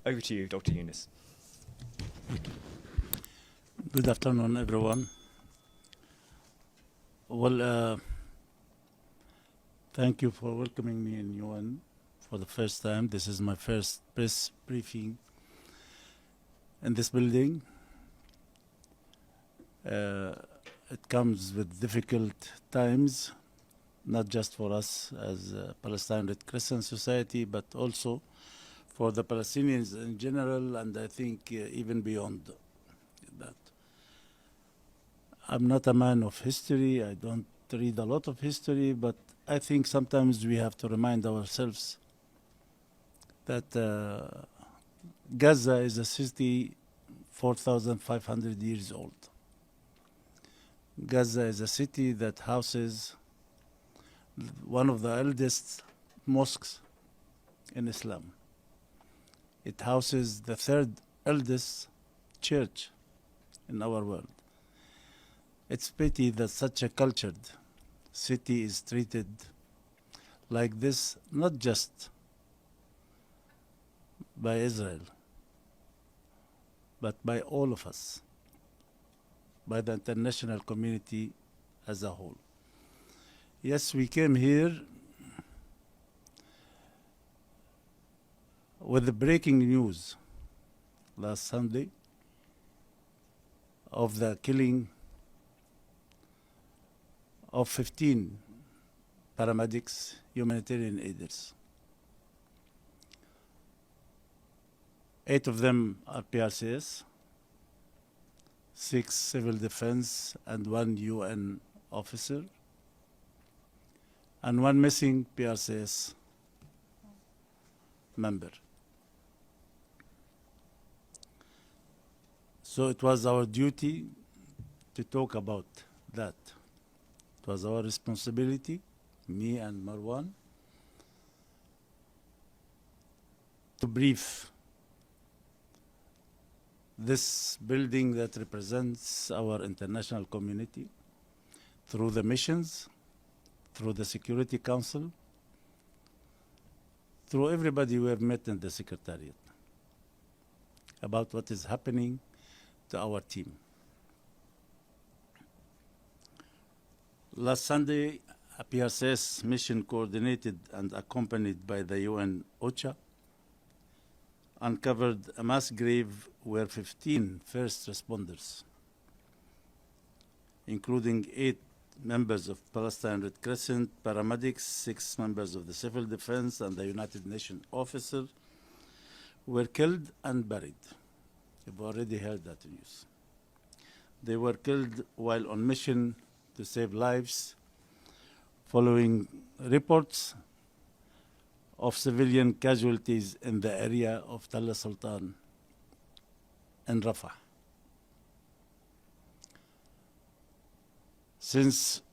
Over to you, Dr. Younis. Good afternoon, everyone. Well, thank you for welcoming me in UN for the first time. This is my first press briefing in this building. It comes with difficult times, not just for us as Palestinian Red Crescent Society, but also for the Palestinians in general, and I think even beyond that. I'm not a man of history. I don't read a lot of history, but I think sometimes we have to remind ourselves that Gaza is a city 4,500 years old. Gaza is a city that houses one of the eldest mosques in Islam. It houses the third eldest church in our world. It's pity that such a cultured city is treated like this, not just by Israel, but by all of us, by the international community as a whole. Yes, we came here with the breaking news last Sunday of the killing of 15 paramedics, humanitarian aiders. 8 of them are PRCS, 6 civil defense, and 1 UN officer, and 1 missing PRCS member. So it was our duty to talk about that. It was our responsibility, me and Marwan, to brief this building that represents our international community through the missions, through the Security Council, through everybody we have met in the Secretariat, about what is happening to our team. Last Sunday, a PRCS mission coordinated and accompanied by the UN OCHA uncovered a mass grave where 15 first responders, including 8 members of Palestinian Red Crescent, paramedics, 6 members of the civil defense, and the United Nations officer, were killed and buried. You've already heard that news. They were killed while on mission to save lives, following reports of civilian casualties in the area of Tall Sultan and Rafah. Since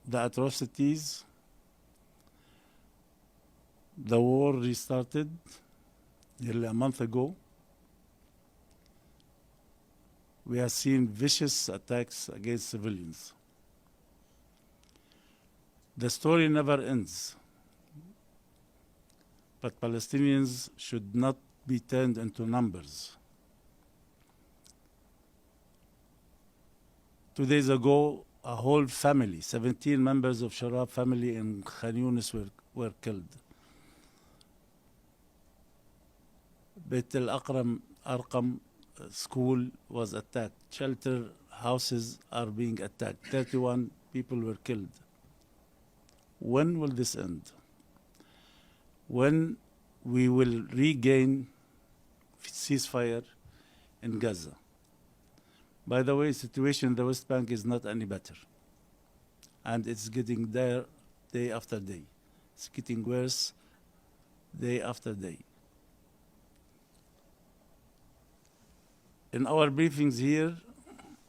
the atrocities, the war restarted nearly a month ago. We have seen vicious attacks against civilians. The story never ends, but Palestinians should not be turned into numbers. 2 days ago, a whole family, 17 members of Sharab family in Khan Younis were killed. Beit al-Arqam school was attacked. Shelter houses are being attacked. 31 people were killed. When will this end? When we will regain ceasefire in Gaza? By the way, the situation in the West Bank is not any better. And it's getting there day after day. It's getting worse day after day. In our briefings here,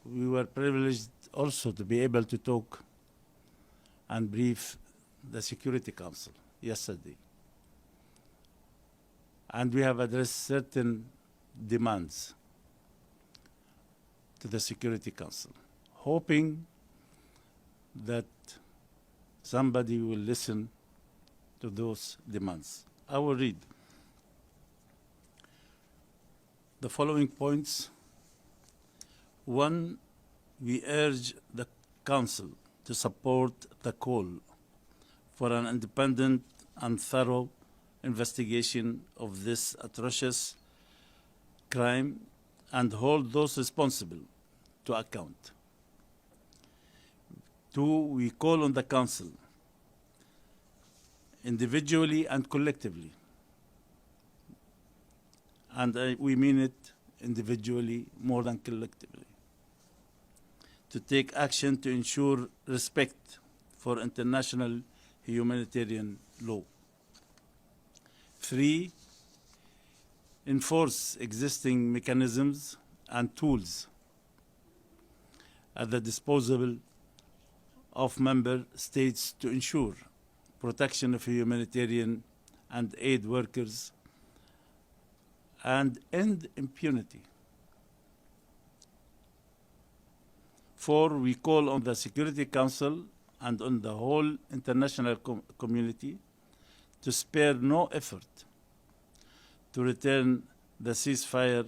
we were privileged also to be able to talk and brief the Security Council yesterday. And we have addressed certain demands to the Security Council, hoping that somebody will listen to those demands. I will read the following points. One, we urge the Council to support the call for an independent and thorough investigation of this atrocious crime and hold those responsible to account. Two, we call on the Council, individually and collectively, and we mean it individually more than collectively, to take action to ensure respect for international humanitarian law. Three, enforce existing mechanisms and tools at the disposal of member states to ensure protection of humanitarian and aid workers and end impunity. Four, we call on the Security Council and on the whole international community to spare no effort to return the ceasefire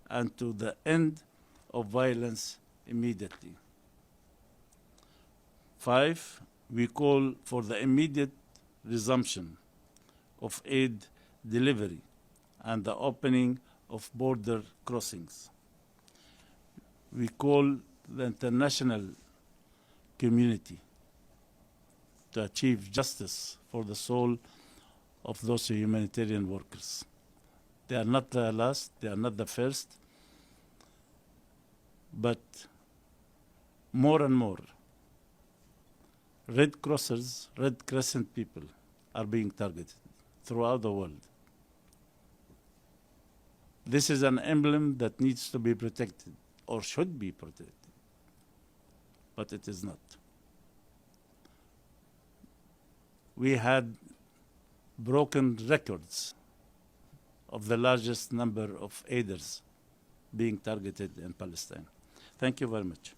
and to the end of violence immediately. Five, we call for the immediate resumption of aid delivery and the opening of border crossings. We call the international community to achieve justice for the soul of those humanitarian workers. They are not the last, they are not the first, but more and more, Red Crossers, Red Crescent people are being targeted throughout the world. This is an emblem that needs to be protected or should be protected, but it is not. We had broken records of the largest number of aiders being targeted in Palestine. Thank you very much.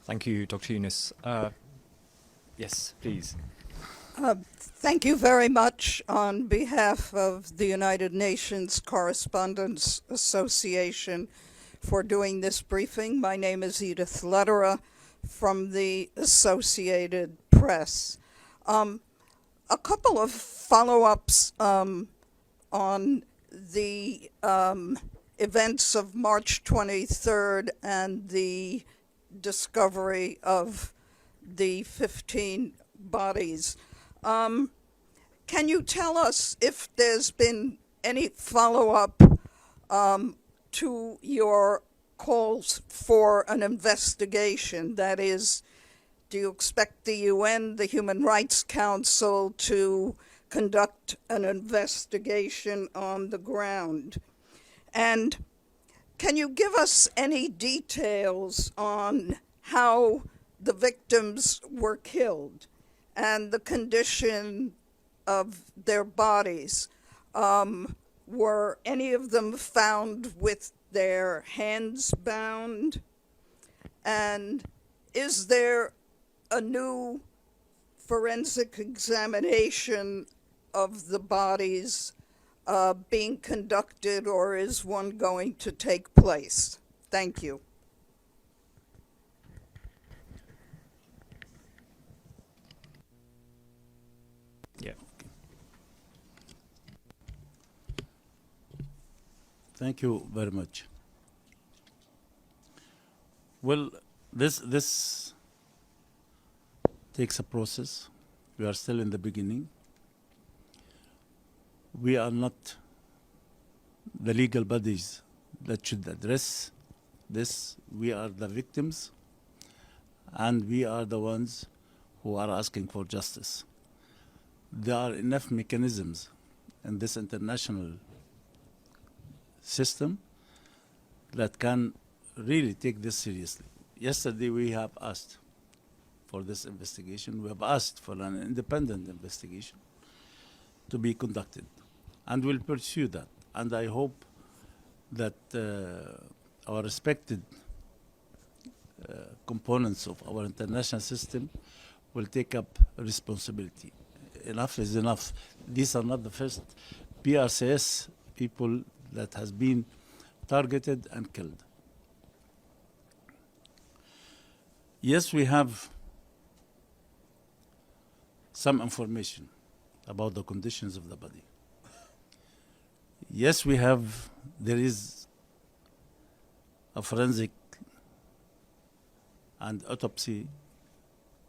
Thank you, Dr. Younis. Yes, please. Thank you very much on behalf of the United Nations Correspondents Association for doing this briefing. My name is Edith Lederer from the Associated Press. A couple of follow-ups on the events of March 23rd and the discovery of the 15 bodies. Can you tell us if there's been any follow-up to your calls for an investigation? That is, do you expect the UN, the Human Rights Council, to conduct an investigation on the ground? And can you give us any details on how the victims were killed and the condition of their bodies? Were any of them found with their hands bound? And is there a new forensic examination of the bodies being conducted, or is one going to take place? Thank you. Yeah. Thank you very much. Well, this takes a process. We are still in the beginning. We are not the legal bodies that should address this. We are the victims, and we are the ones who are asking for justice. There are enough mechanisms in this international system that can really take this seriously. Yesterday we have asked for this investigation. We have asked for an independent investigation to be conducted, and we'll pursue that. And I hope that our respected components of our international system will take up responsibility. Enough is enough. These are not the first. PRCS people that has been targeted and killed. Yes, we have some information about the conditions of the body. Yes, there is a forensic and autopsy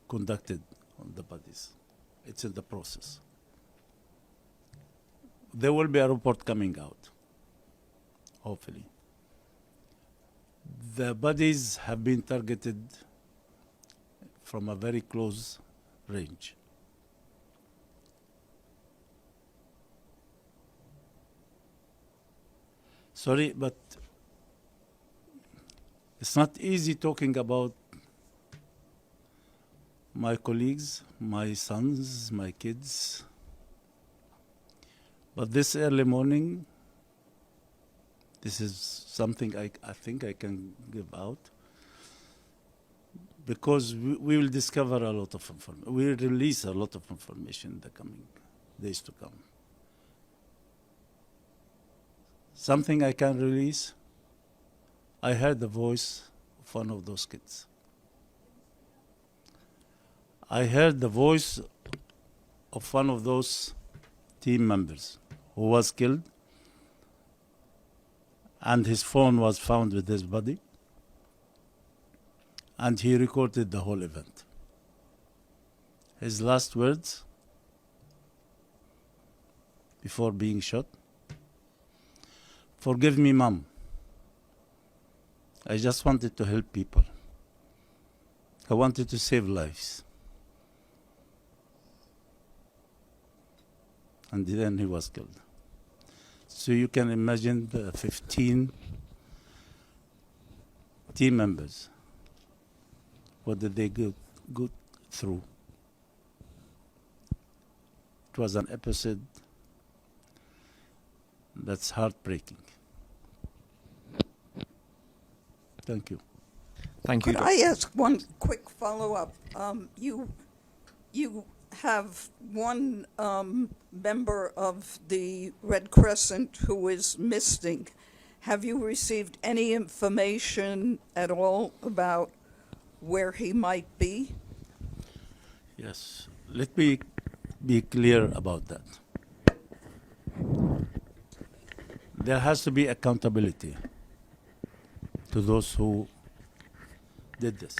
conducted on the bodies. It's in the process. There will be a report coming out, hopefully. The bodies have been targeted from a very close range. Sorry, but it's not easy talking about my colleagues, my sons, my kids. But this early morning, this is something I think I can give out, because we will discover a lot of information. We will release a lot of information in the coming days to come. Something I can release, I heard the voice of one of those kids. I heard the voice of one of those team members who was killed, and his phone was found with his body, and he recorded the whole event. His last words before being shot: "Forgive me, Mom. I just wanted to help people. I wanted to save lives." And then he was killed. So you can imagine the 15 team members. What did they go through? It was an episode that's heartbreaking. Thank you. Thank you. Could I ask one quick follow-up? You have one member of the Red Crescent who is missing. Have you received any information at all about where he might be? Yes. Let me be clear about that. There has to be accountability to those who did this.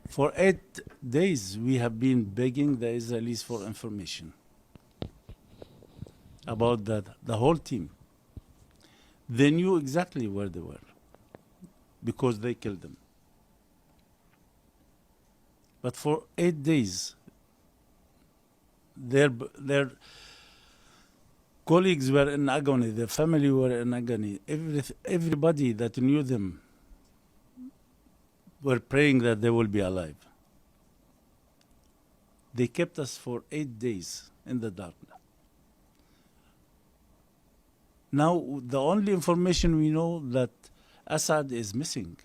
For 8 days, we have been begging the Israelis for information about the whole team. They knew exactly where they were because they killed them. But for 8 days, their colleagues were in agony, their family were in agony. Everybody that knew them were praying that they will be alive. They kept us for 8 days in the dark. Now, the only information we know that Assad is missing.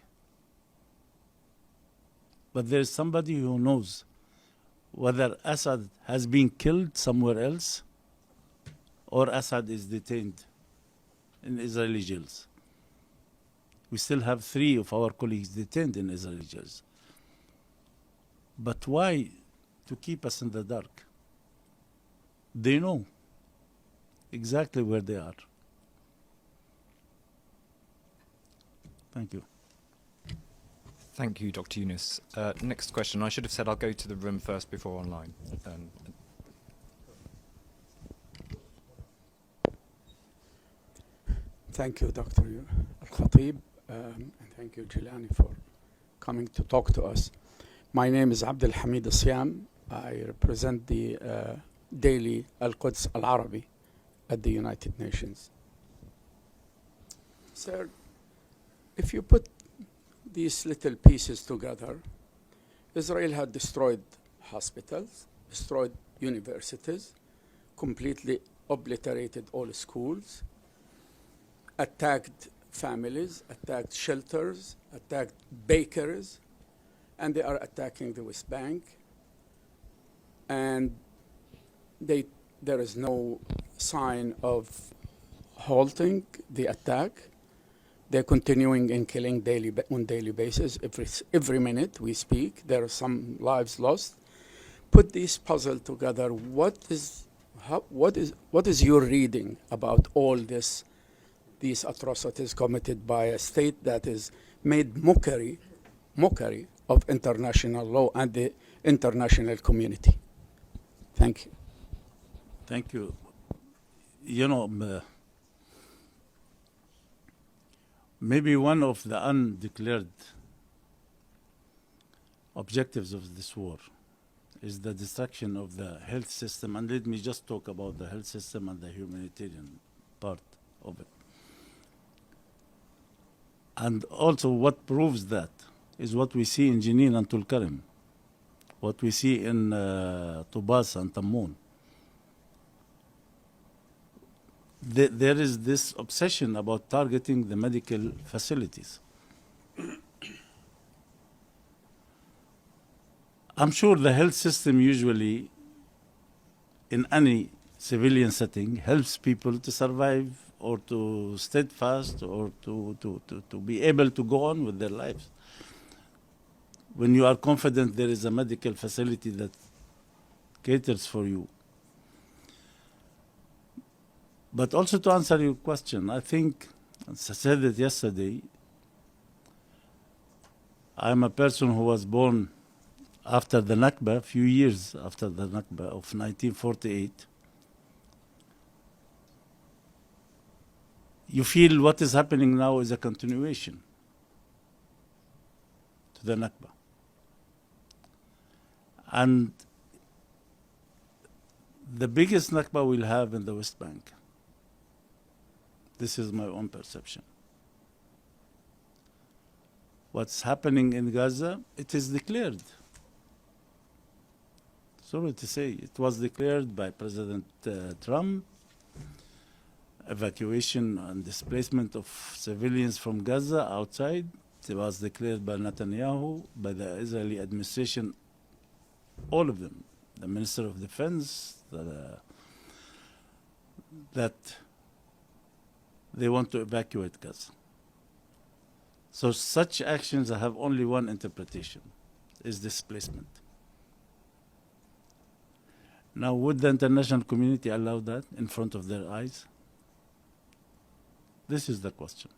But there's somebody who knows whether Assad has been killed somewhere else or Assad is detained in Israeli jails. We still have 3 of our colleagues detained in Israeli jails. But why to keep us in the dark? They know exactly where they are. Thank you. Thank you, Dr. Younis. Next question. I should have said I'll go to the room first before online. Thank you, Dr. Al-Khatib, and thank you, Jilani, for coming to talk to us. My name is Abdul Hamid Asyam. I represent the daily Al-Quds Al-Arabi at the United Nations. Sir, if you put these little pieces together, Israel had destroyed hospitals, destroyed universities, completely obliterated all schools, attacked families, attacked shelters, attacked bakeries, and they are attacking the West Bank. And there is no sign of halting the attack. They're continuing and killing on daily basis. Every minute we speak, there are some lives lost. Put this puzzle together. What is your reading about all these atrocities committed by a state that is made mockery of international law and the international community? Thank you. Thank you. You know, maybe one of the undeclared objectives of this war is the destruction of the health system. And let me just talk about the health system and the humanitarian part of it. And also what proves that is what we see in Jenin and Tulkarem, what we see in Tubas and Tammun. There is this obsession about targeting the medical facilities. I'm sure the health system usually, in any civilian setting, helps people to survive or to steadfast or to be able to go on with their lives. When you are confident there is a medical facility that caters for you. But also to answer your question, I think, as I said it yesterday, I'm a person who was born after the Nakba, a few years after the Nakba of 1948. You feel what is happening now is a continuation to the Nakba. And the biggest Nakba we'll have in the West Bank. This is my own perception. What's happening in Gaza, it is declared. Sorry to say, it was declared by President Trump, evacuation and displacement of civilians from Gaza outside. It was declared by Netanyahu, by the Israeli administration, all of them, the Minister of Defense, that they want to evacuate Gaza. So such actions have only one interpretation, is displacement. Now, would the international community allow that in front of their eyes? This is the question.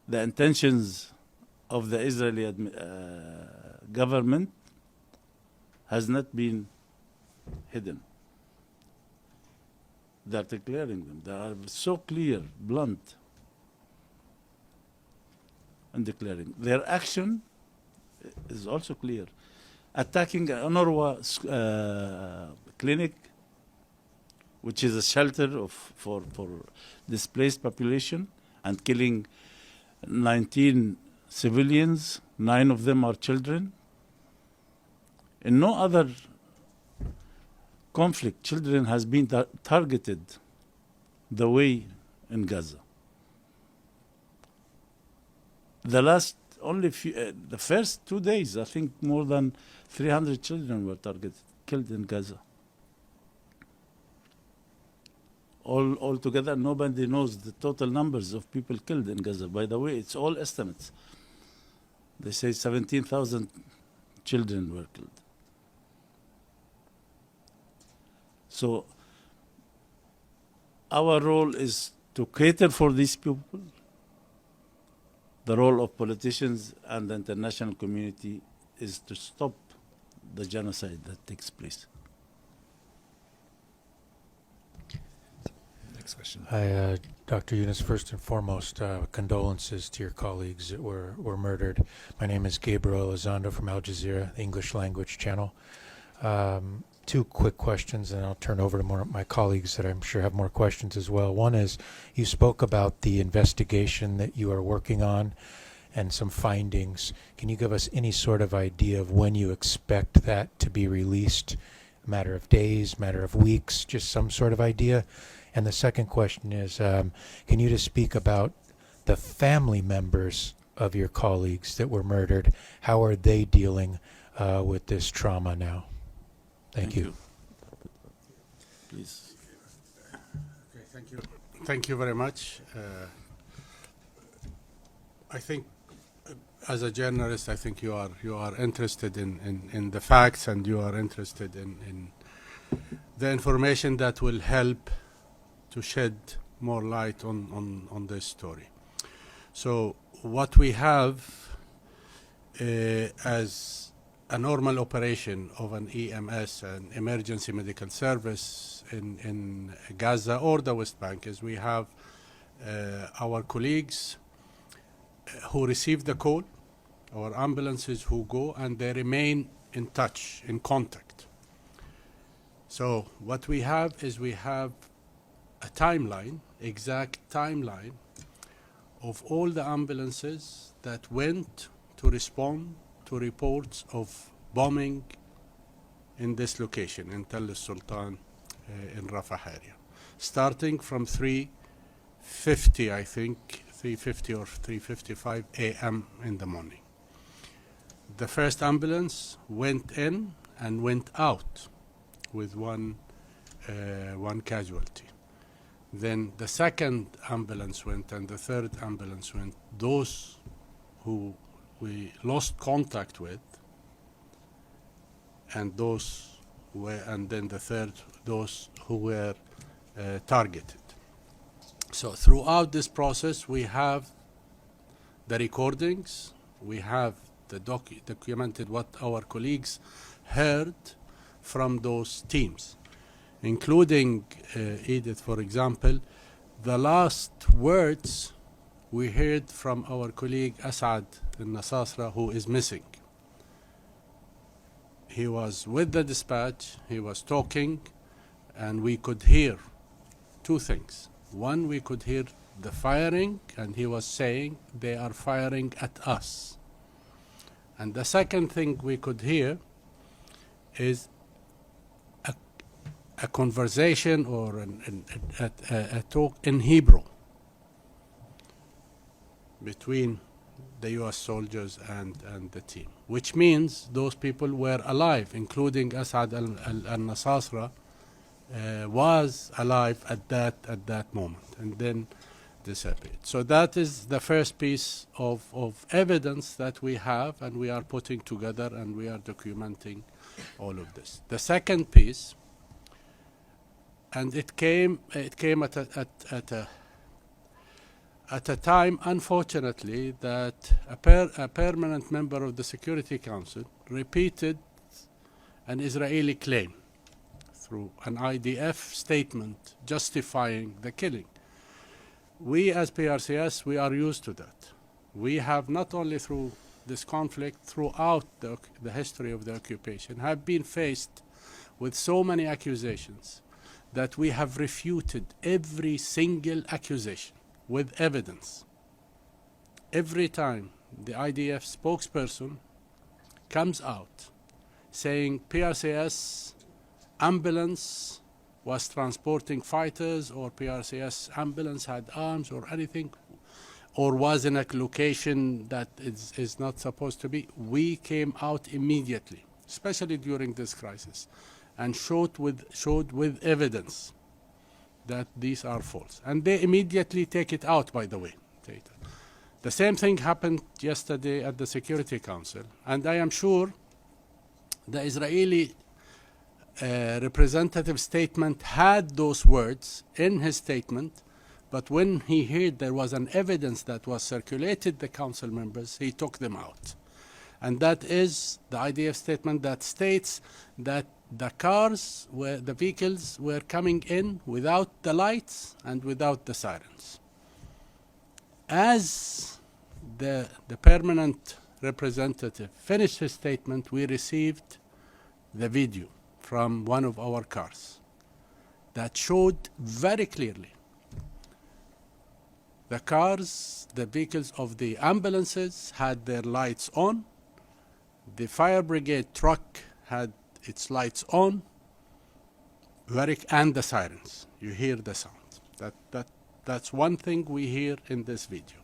The intentions of the Israeli government has not been hidden. They are declaring them. They are so clear, blunt, and declaring. Their action is also clear. Attacking an UNRWA clinic, which is a shelter for displaced population, and killing 19 civilians, 9 of them are children. In no other conflict, children has been targeted the way in Gaza. The first 2 days, I think more than 300 children were killed in Gaza. Altogether, nobody knows the total numbers of people killed in Gaza. By the way, it's all estimates. They say 17,000 children were killed. So our role is to cater for these people. The role of politicians and the international community is to stop the genocide that takes place. Next question. Hi, Dr. Younis. First and foremost, condolences to your colleagues that were murdered. My name is Gabriel Elizondo from Al Jazeera, the English language channel. 2 quick questions, and I'll turn over to more of my colleagues that I'm sure have more questions as well. One is, you spoke about the investigation that you are working on and some findings. Can you give us any sort of idea of when you expect that to be released? A matter of days, matter of weeks, just some sort of idea? And the second question is, can you just speak about the family members of your colleagues that were murdered? How are they dealing with this trauma now? Thank you. Please. Thank you. Thank you very much. I think, as a journalist, I think you are interested in the facts, and you are interested in the information that will help to shed more light on this story. So what we have as a normal operation of an EMS, an emergency medical service in Gaza or the West Bank, is we have our colleagues who receive the call, our ambulances who go, and they remain in touch, in contact. So what we have is we have a timeline, exact timeline, of all the ambulances that went to respond to reports of bombing in this location, in Tel Sultan, in Rafah area. Starting from 3:50, I think, 3:50 or 3:55 a.m. in the morning. The first ambulance went in and went out with one casualty. Then the second ambulance went, and the third ambulance went. Those who we lost contact with, and then the third, those who were targeted. So throughout this process, we have the recordings, we have the documented what our colleagues heard from those teams, including Edith, for example. The last words we heard from our colleague Asad al-Nasasra, who is missing. He was with the dispatch, he was talking, and we could hear two things. One, we could hear the firing, and he was saying they are firing at us. And the second thing we could hear is a conversation or a talk in Hebrew between the U.S. soldiers and the team, which means those people were alive, including Asad al-Nasasra was alive at that moment, and then disappeared. So that is the first piece of evidence that we have, and we are putting together, and we are documenting all of this. The second piece, and it came at a time, unfortunately, that a permanent member of the Security Council repeated an Israeli claim through an IDF statement justifying the killing. We as PRCS, we are used to that. We have, not only through this conflict, throughout the history of the occupation, have been faced with so many accusations that we have refuted every single accusation with evidence. Every time the IDF spokesperson comes out saying PRCS ambulance was transporting fighters, or PRCS ambulance had arms or anything, or was in a location that is not supposed to be, we came out immediately, especially during this crisis, and showed with evidence that these are false. And they immediately take it out, by the way. The same thing happened yesterday at the Security Council, and I am sure the Israeli representative statement had those words in his statement, but when he heard there was an evidence that was circulated the council members, he took them out. And that is the IDF statement that states that the vehicles were coming in without the lights and without the sirens. As the permanent representative finished his statement, we received the video from one of our cars that showed very clearly the cars, the vehicles of the ambulances had their lights on, the fire brigade truck had its lights on, and the sirens. You hear the sound. That's one thing we hear in this video.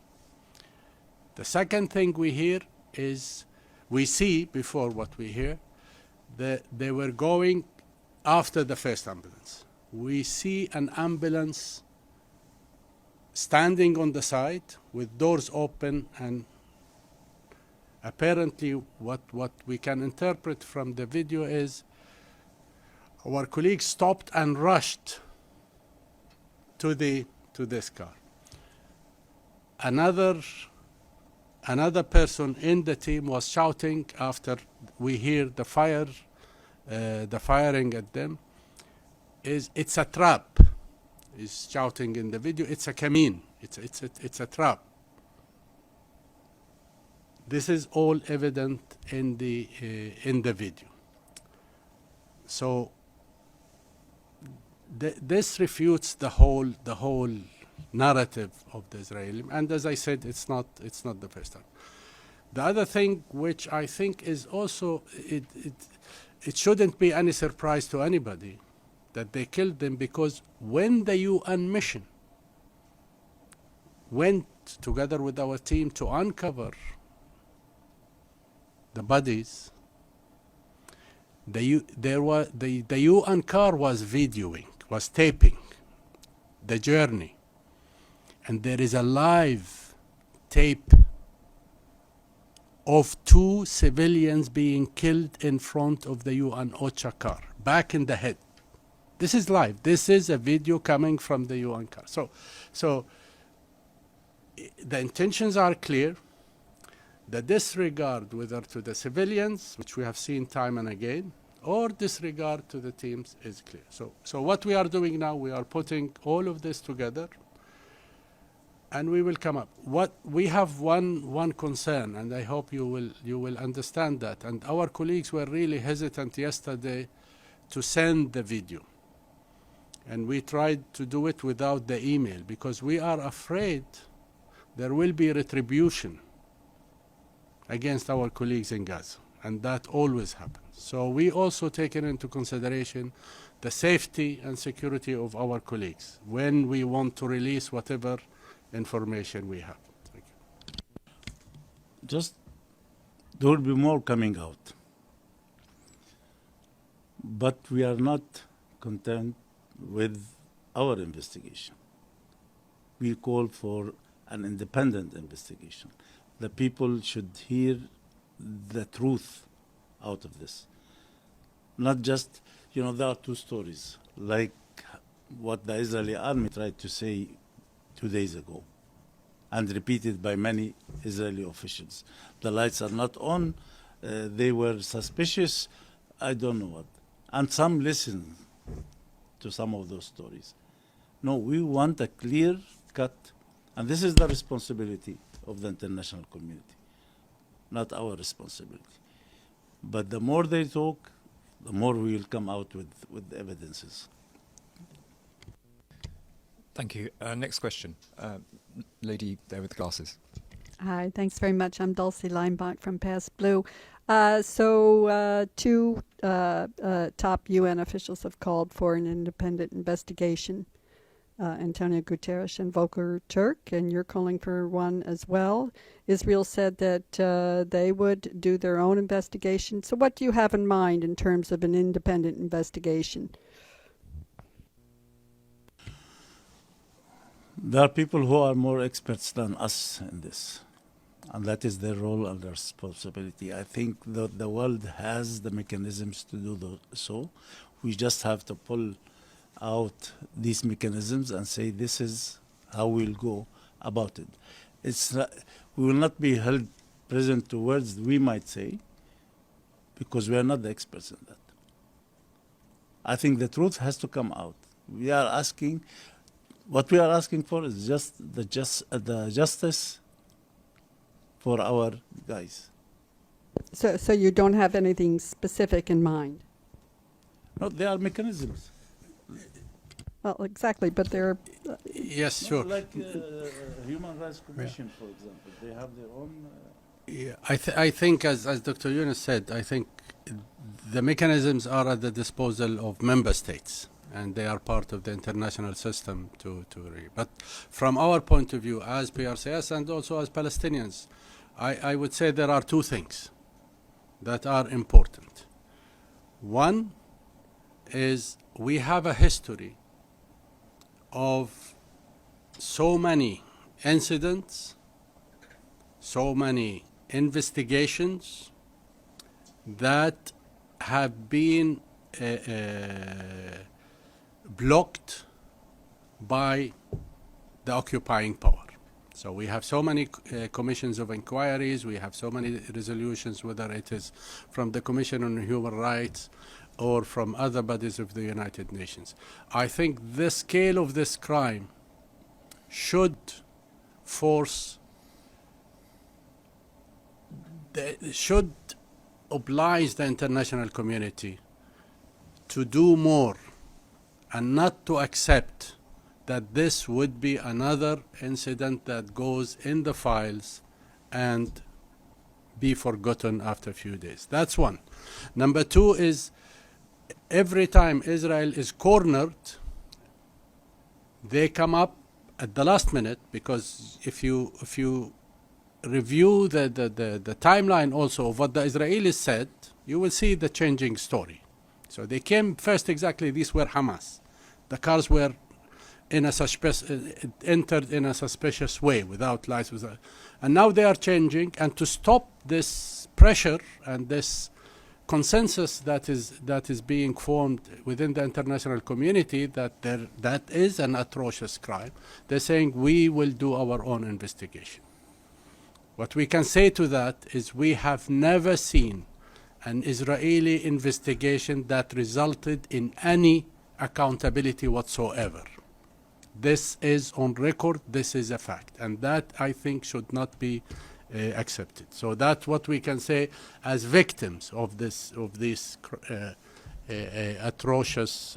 The second thing we hear is, we see before what we hear, they were going after the first ambulance. We see an ambulance standing on the side with doors open, and apparently what we can interpret from the video is our colleague stopped and rushed to this car. Another person in the team was shouting after we hear the firing at them, it's a trap. He's shouting in the video, it's a kameen, it's a trap. This is all evident in the video. So this refutes the whole narrative of the Israeli, and as I said, it's not the first time. The other thing, which I think is also it shouldn't be any surprise to anybody that they killed them, because when the UN mission went together with our team to uncover the bodies, the UN car was videoing, was taping the journey, and there is a live tape of 2 civilians being killed in front of the UN OCHA car, back in the head. This is live. This is a video coming from the UN car. So the intentions are clear. The disregard, whether to the civilians, which we have seen time and again, or disregard to the teams, is clear. So what we are doing now, we are putting all of this together, and we will come up. What we have one concern, and I hope you will understand that. And our colleagues were really hesitant yesterday to send the video, and we tried to do it without the email, because we are afraid there will be retribution against our colleagues in Gaza, and that always happens. So we also taken into consideration the safety and security of our colleagues when we want to release whatever information we have. Thank you. Just, there will be more coming out. But we are not content with our investigation. We call for an independent investigation. The people should hear the truth out of this. Not just, there are 2 stories, like what the Israeli army tried to say 2 days ago, and repeated by many Israeli officials. The lights are not on, they were suspicious, I don't know what. And some listen to some of those stories. No, we want a clear cut, and this is the responsibility of the international community, not our responsibility. But the more they talk, the more we will come out with evidences. Thank you. Next question. Lady there with the glasses. Hi, thanks very much. I'm Dulcie Leinbach from Pass Blue. 2 top UN officials have called for an independent investigation. Antonio Guterres and Volker Turk, and you're calling for one as well. Israel said that they would do their own investigation. So what do you have in mind in terms of an independent investigation? There are people who are more experts than us in this, and that is their role and their responsibility. I think the world has the mechanisms to do so. We just have to pull out these mechanisms and say this is how we'll go about it. We will not be held present to words we might say, because we are not the experts in that. I think the truth has to come out. What we are asking for is just the justice for our guys. So you don't have anything specific in mind? No, there are mechanisms. Well, exactly, but they're... Yes, sure. Like Human Rights Commission, for example. They have their own... I think, as Dr. Younis said, I think the mechanisms are at the disposal of member states, and they are part of the international system But from our point of view, as PRCS and also as Palestinians, I would say there are 2 things that are important. One is we have a history of so many incidents, so many investigations that have been blocked by the occupying power. So we have so many commissions of inquiries, we have so many resolutions, whether it is from the Commission on Human Rights or from other bodies of the United Nations. I think the scale of this crime should should oblige the international community to do more and not to accept that this would be another incident that goes in the files and be forgotten after a few days. That's one. Number two is, every time Israel is cornered, they come up at the last minute, because if you review the timeline also of what the Israelis said, you will see the changing story. So they came first, exactly, these were Hamas. The cars were entered in a suspicious way, without license, and now they are changing. And to stop this pressure and this consensus that is being formed within the international community that is an atrocious crime, they're saying we will do our own investigation. What we can say to that is we have never seen an Israeli investigation that resulted in any accountability whatsoever. This is on record, this is a fact, and that, I think, should not be accepted. So that's what we can say as victims of these atrocious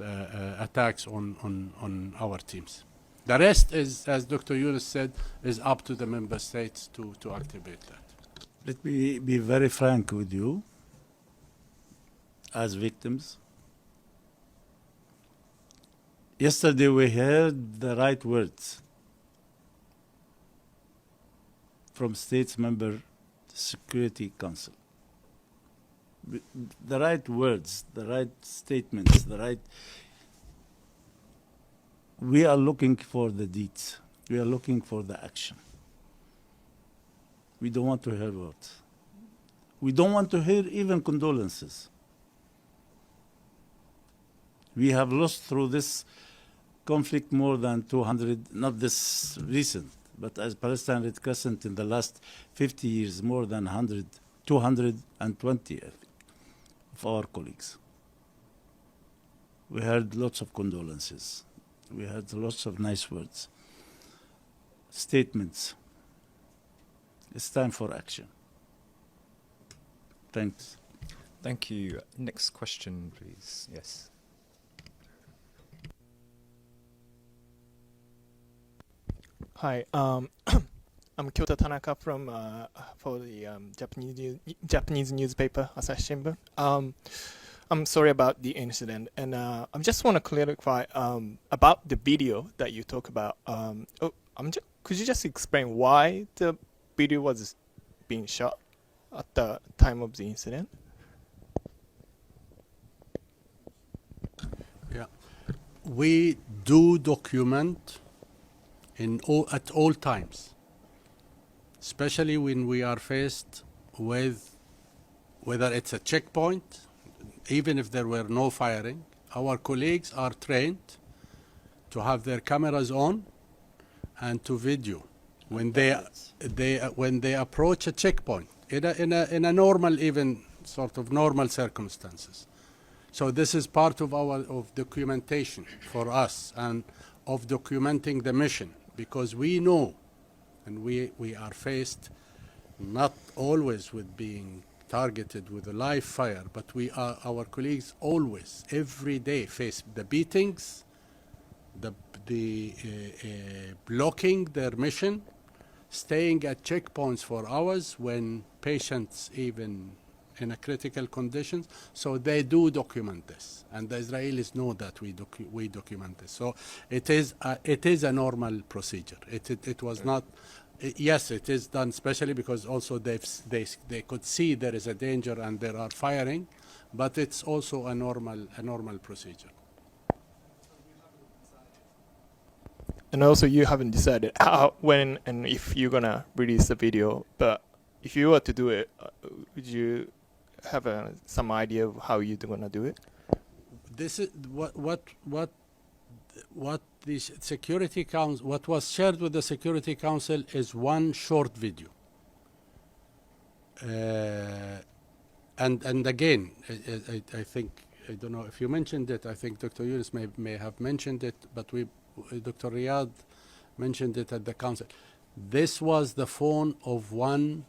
attacks on our teams. The rest is, as Dr. Younis said, is up to the member states to activate that. Let me be very frank with you. As victims, yesterday we heard the right words from states member Security Council. The right words, the right statements, we are looking for the deeds. We are looking for the action. We don't want to hear words. We don't want to hear even condolences. We have lost through this conflict more than 200, not this recent, but as Palestinian Red Crescent in the last 50 years, more than 220 I think, of our colleagues. We heard lots of condolences. We heard lots of nice words, statements. It's time for action. Thanks. Thank you. Next question, please. Yes. Hi, I'm Kyota Tanaka from for the Japanese newspaper Asahi Shimbun. I'm sorry about the incident, and I just want to clarify about the video that you talk about. Could you just explain why the video was being shot at the time of the incident? Yeah, we do document at all times, especially when we are faced with whether it's a checkpoint, even if there were no firing. Our colleagues are trained to have their cameras on and to video when they approach a checkpoint in a normal, even sort of normal circumstances. So this is part of our documentation for us and of documenting the mission, because we know and we are faced not always with being targeted with a live fire, but our colleagues always, every day, face the beatings, the blocking their mission, staying at checkpoints for hours when patients even in a critical conditions. So they do document this, and the Israelis know that we document this. So it is a normal procedure. It was not. Yes, it is done specially because also they could see there is a danger and there are firing, but it's also a normal procedure. And also, you haven't decided how, when, and if you're gonna release the video. But if you were to do it, would you have some idea of how you're gonna do it? This is what the Security Council, what was shared with the Security Council is one short video. And again, I think, I don't know if you mentioned it, I think Dr. Younis may have mentioned it, but Dr. Riyad mentioned it at the council. This was the phone of one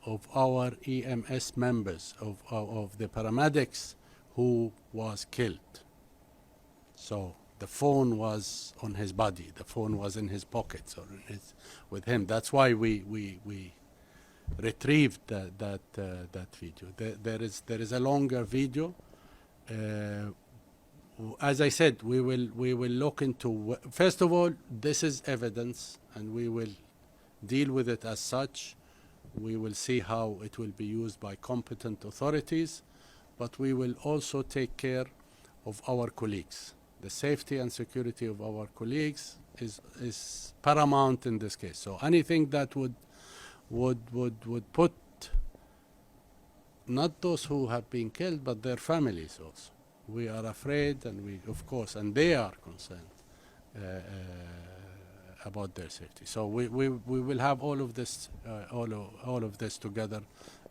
of our EMS members, of the paramedics who was killed. So the phone was on his body, the phone was in his pockets or with him. That's why we retrieved that video. There is a longer video. As I said, we will look into. First of all, this is evidence, and we will deal with it as such. We will see how it will be used by competent authorities, but we will also take care of our colleagues. The safety and security of our colleagues is paramount in this case. So anything that would put not those who have been killed, but their families also. We are afraid, and we, of course, and they are concerned about their safety. So we will have all of this, all of this together,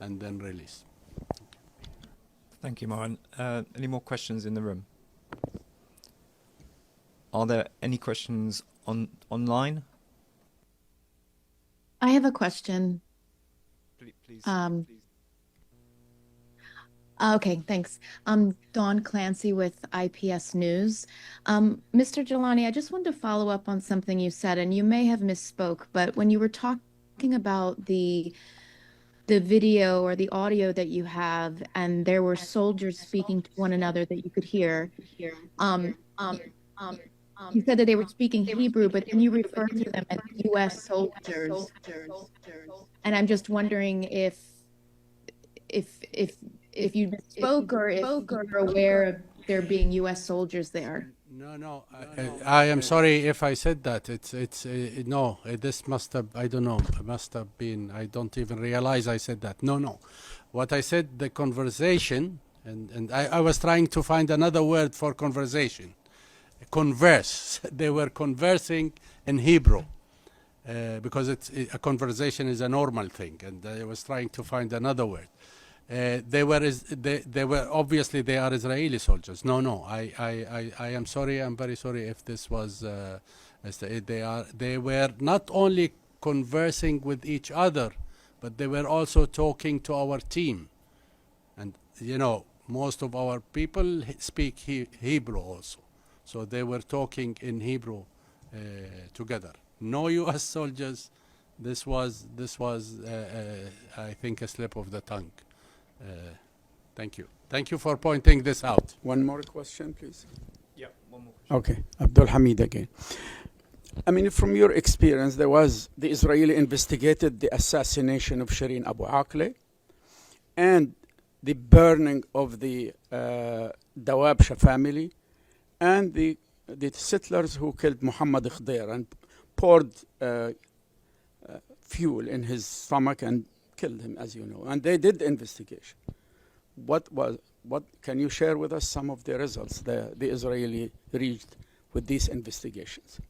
and then release. Thank you, Mohan. Any more questions in the room? Are there any questions online? I have a question. Please. Okay, thanks. Dawn Clancy with IPS News. Mr. Jelani, I just wanted to follow up on something you said, and you may have misspoke, but when you were talking about the video or the audio that you have, and there were soldiers speaking to one another that you could hear, you said that they were speaking Hebrew, but then you referred to them as U.S. soldiers. And I'm just wondering if you spoke or if you're aware of there being U.S. soldiers there. No. I am sorry if I said that. No. This must have. I don't know. It must have been. I don't even realize I said that. No. What I said, the conversation, and I was trying to find another word for conversation. Converse. They were conversing in Hebrew. Because a conversation is a normal thing, and I was trying to find another word. They were obviously they are Israeli soldiers. No. I am sorry. I'm very sorry if this was. They were not only conversing with each other, but they were also talking to our team, and most of our people speak Hebrew also, so they were talking in Hebrew together. No U.S. soldiers. This was I think a slip of the tongue. Thank you. Thank you for pointing this out. One more question, please. Yeah, one more question. Okay, Abdul Hamid again. I mean, from your experience, the Israeli investigated the assassination of Shireen Abu Akleh and the burning of the Dawabsha family and the settlers who killed Muhammad Khdir and poured fuel in his stomach and killed him, as you know. And they did the investigation. What can you share with us some of the results the Israeli reached with these investigations?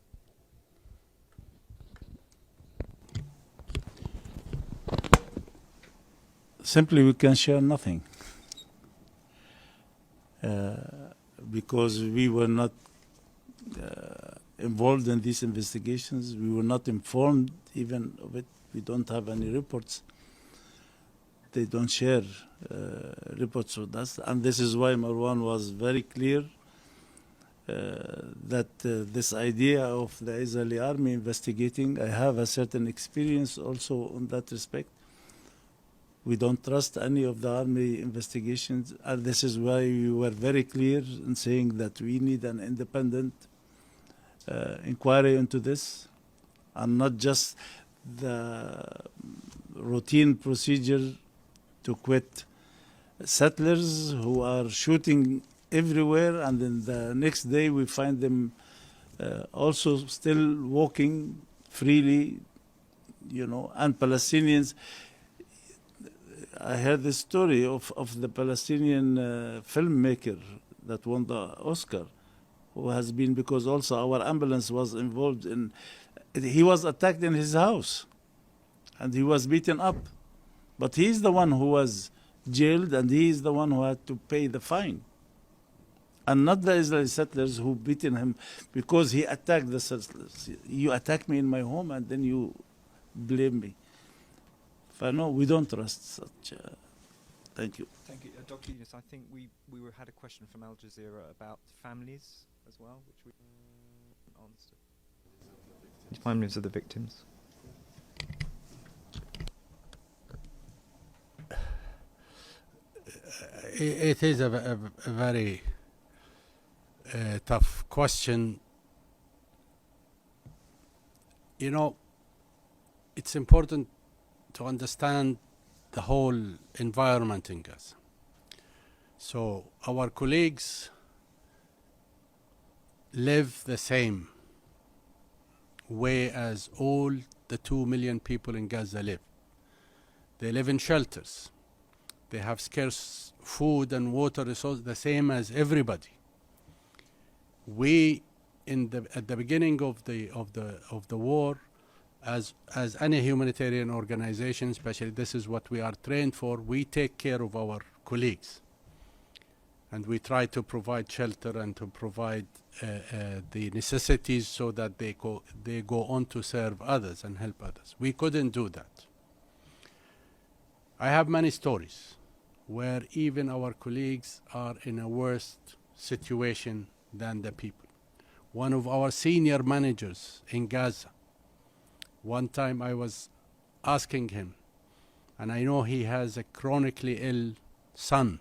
Simply, we can share nothing because we were not involved in these investigations. We were not informed even of it. We don't have any reports. They don't share reports with us, and this is why Marwan was very clear that this idea of the Israeli army investigating, I have a certain experience also in that respect. We don't trust any of the army investigations, and this is why we were very clear in saying that we need an independent inquiry into this, and not just the routine procedure to quit settlers who are shooting everywhere, and then the next day we find them also still walking freely, you know, and Palestinians. I heard the story of the Palestinian filmmaker that won the Oscar, who has been, because also our ambulance was involved in, he was attacked in his house and he was beaten up. But he's the one who was jailed and he's the one who had to pay the fine. And not the Israeli settlers who beaten him because he attacked the settlers. You attack me in my home and then you blame me. No, we don't trust such. Thank you. Thank you. Dr. Younis, I think we had a question from Al Jazeera about families as well, which we answered. Families of the victims. It is a very tough question. You know, it's important to understand the whole environment in Gaza. So our colleagues live the same way as all the 2 million people in Gaza live. They live in shelters. They have scarce food and water resources, the same as everybody. We, at the beginning of the war, as any humanitarian organization, especially this is what we are trained for, we take care of our colleagues. And we try to provide shelter and to provide the necessities so that they go on to serve others and help others. We couldn't do that. I have many stories where even our colleagues are in a worse situation than the people. One of our senior managers in Gaza, one time I was asking him, and I know he has a chronically ill son,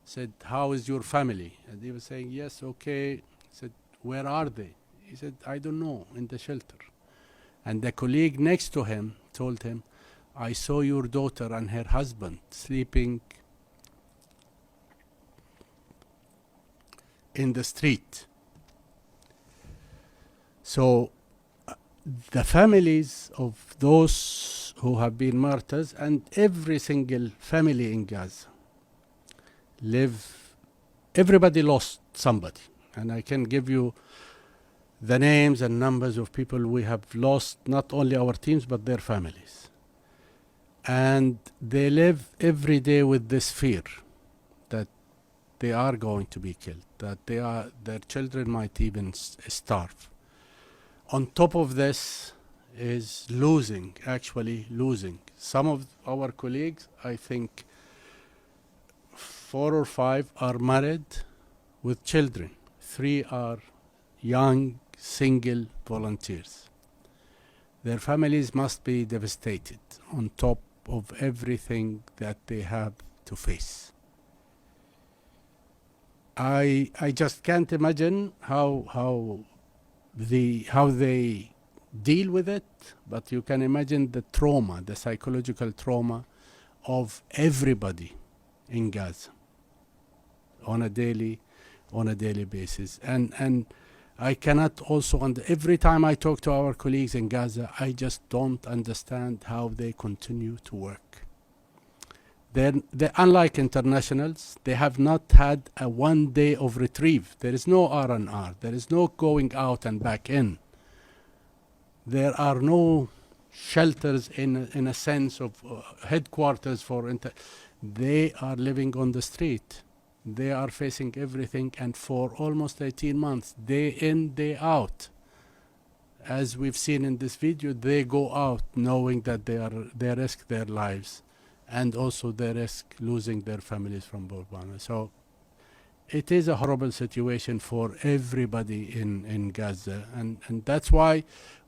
said, "How is your family?" And he was saying, "Yes, okay." I said, "Where are they?" He said, "I don't know, in the shelter." And the colleague next to him told him, "I saw your daughter and her husband sleeping in the street." So the families of those who have been martyrs and every single family in Gaza everybody lost somebody. And I can give you the names and numbers of people we have lost, not only our teams, but their families. And they live every day with this fear that they are going to be killed, that their children might even starve. On top of this is actually losing. Some of our colleagues, I think 4 or 5 are married with children. 3 are young, single volunteers. Their families must be devastated on top of everything that they have to face. I just can't imagine how they deal with it, but you can imagine the trauma, the psychological trauma of everybody in Gaza on a daily basis. And I cannot also, every time I talk to our colleagues in Gaza, I just don't understand how they continue to work. They're unlike internationals, they have not had a 1 day of retrieve. There is no R&R, there is no going out and back in. There are no shelters in a sense of headquarters for they are living on the street. They are facing everything, and for almost 18 months, day in, day out. As we've seen in this video, they go out knowing that they risk their lives, and also they risk losing their families from bombardment. So it is a horrible situation for everybody in Gaza, and that's why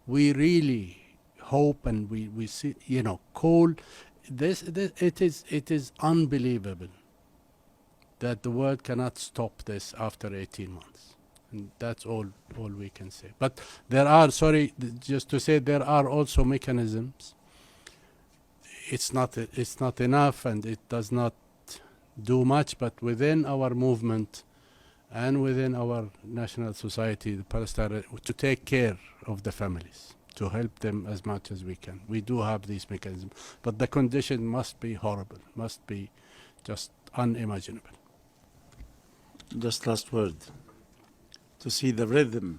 we really hope and we see, call this it is unbelievable that the world cannot stop this after 18 months. And that's all we can say. But there are, just to say, there are also mechanisms. It's not enough and it does not do much, but within our movement, and within our national society, the Palestinian, to take care of the families, to help them as much as we can. We do have these mechanisms, but the condition must be horrible, must be just unimaginable. Just last word. To see the rhythm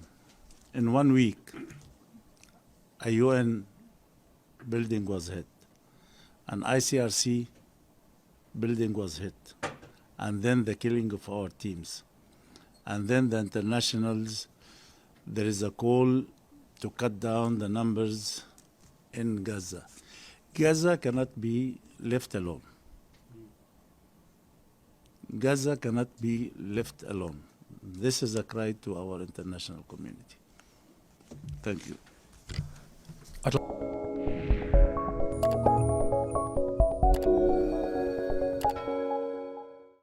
in 1 week, a UN building was hit, an ICRC building was hit, and then the killing of our teams. And then the internationals, there is a call to cut down the numbers in Gaza. Gaza cannot be left alone. Gaza cannot be left alone. This is a cry to our international community. Thank you.